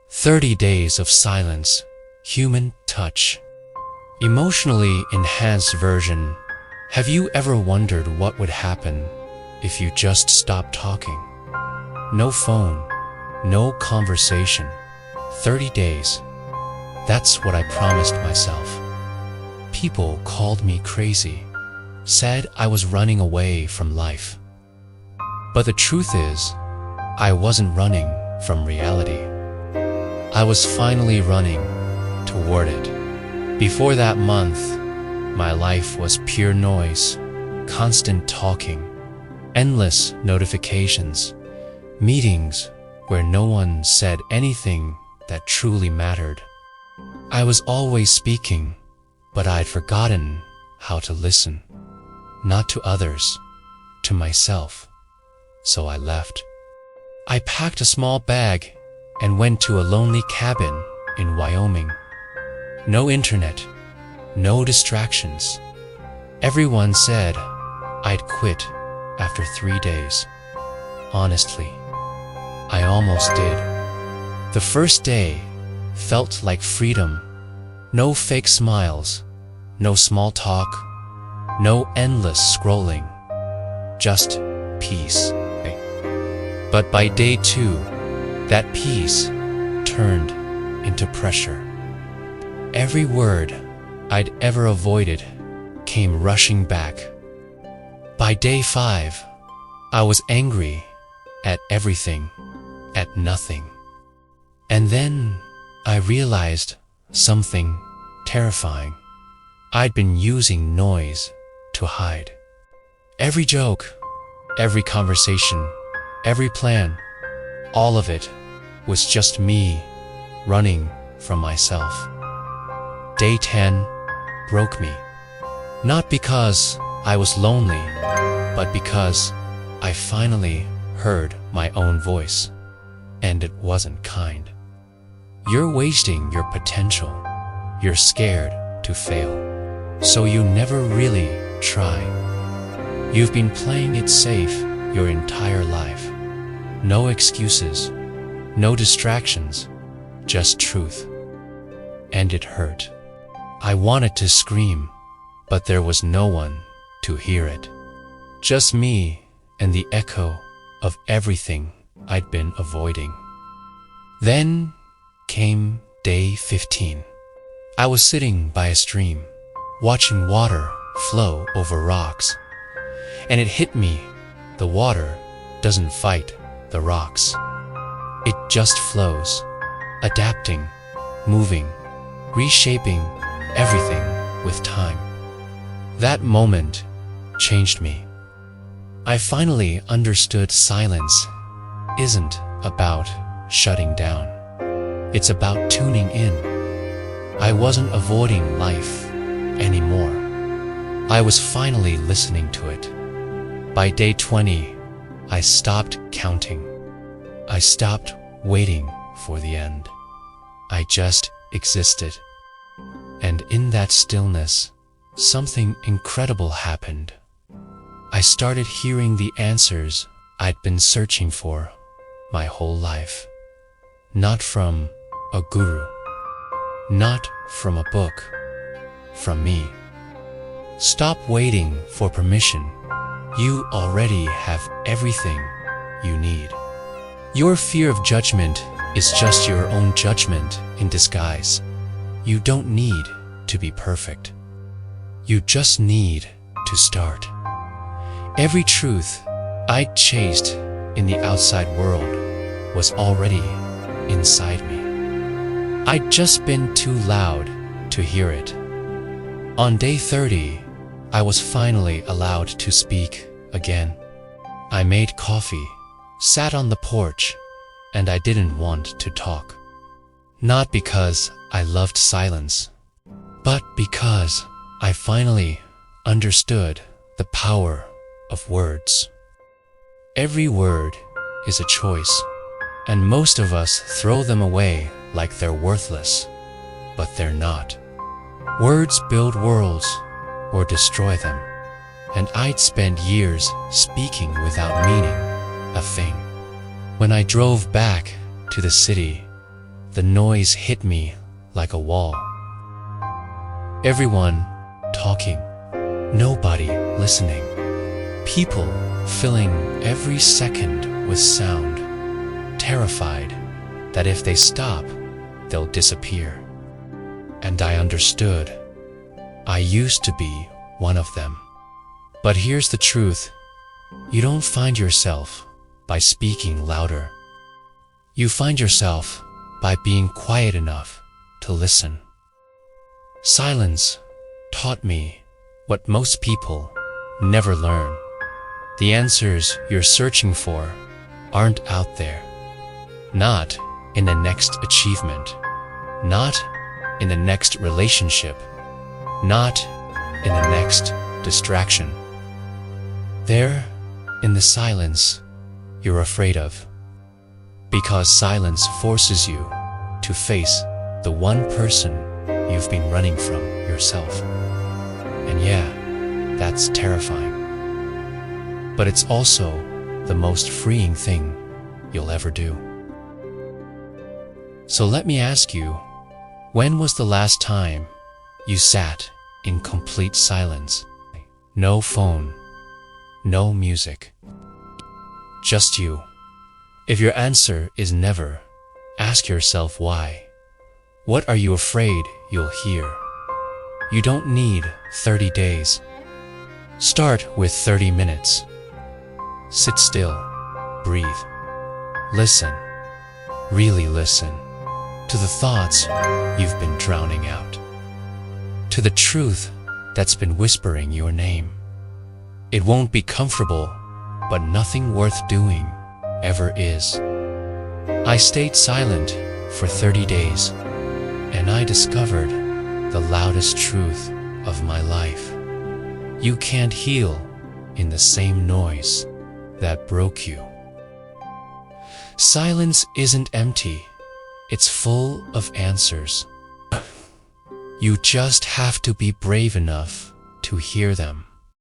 30 days of silence, human touch. Emotionally enhanced version. Have you ever wondered what would happen if you just stopped talking? No phone, no conversation. 30 days. That's what I promised myself. People called me crazy, said I was running away from life. But the truth is, I wasn't running from reality. I was finally running toward it. Before that month, my life was pure noise, constant talking, endless notifications, meetings where no one said anything that truly mattered. I was always speaking, but I'd forgotten how to listen. Not to others, to myself. So I left. I packed a small bag and went to a lonely cabin in Wyoming. No internet, no distractions. Everyone said I'd quit after 3 days. Honestly, I almost did. The first day felt like freedom. No fake smiles, no small talk, no endless scrolling, just peace. But by day 2, that peace turned into pressure. Every word I'd ever avoided came rushing back. By day 5, I was angry at everything, at nothing. And then I realized something terrifying. I'd been using noise to hide. Every joke, every conversation, every plan, all of it was just me running from myself. Day 10 broke me. Not because I was lonely, but because I finally heard my own voice, and it wasn't kind. You're wasting your potential. You're scared to fail, so you never really try. You've been playing it safe your entire life. No excuses, no distractions, just truth. And it hurt. I wanted to scream, but there was no one to hear it. Just me and the echo of everything I'd been avoiding. Then came day 15. I was sitting by a stream, watching water flow over rocks. And it hit me, the water doesn't fight the rocks. It just flows, adapting, moving, reshaping everything with time. That moment changed me. I finally understood silence isn't about shutting down. It's about tuning in. I wasn't avoiding life anymore. I was finally listening to it. By day 20, I stopped counting. I stopped waiting for the end. I just existed. And in that stillness, something incredible happened. I started hearing the answers I'd been searching for my whole life. Not from a guru, not from a book, from me. Stop waiting for permission. You already have everything you need. Your fear of judgment is just your own judgment in disguise. You don't need to be perfect. You just need to start. Every truth I chased in the outside world was already inside me. I'd just been too loud to hear it. On day 30, I was finally allowed to speak again. I made coffee, sat on the porch, and I didn't want to talk. Not because I loved silence, but because I finally understood the power of words. Every word is a choice, and most of us throw them away like they're worthless, but they're not. Words build worlds or destroy them, and I'd spent years speaking without meaning a thing. When I drove back to the city, the noise hit me like a wall. Everyone talking, nobody listening. People filling every second with sound, terrified that if they stop, they'll disappear. And I understood. I used to be one of them. But here's the truth. You don't find yourself by speaking louder. You find yourself by being quiet enough to listen. Silence taught me what most people never learn. The answers you're searching for aren't out there. Not in the next achievement. Not in the next relationship. Not in the next distraction. They're in the silence you're afraid of. Because silence forces you to face the one person you've been running from yourself. And yeah, that's terrifying. But it's also the most freeing thing you'll ever do. So let me ask you, when was the last time you sat in complete silence? No phone, no music, just you. If your answer is never, ask yourself why. What are you afraid you'll hear? You don't need 30 days. Start with 30 minutes. Sit still, breathe, listen, really listen to the thoughts you've been drowning out, to the truth that's been whispering your name. It won't be comfortable, but nothing worth doing ever is. I stayed silent for 30 days, and I discovered the loudest truth of my life. You can't heal in the same noise that broke you. Silence isn't empty, it's full of answers. You just have to be brave enough to hear them.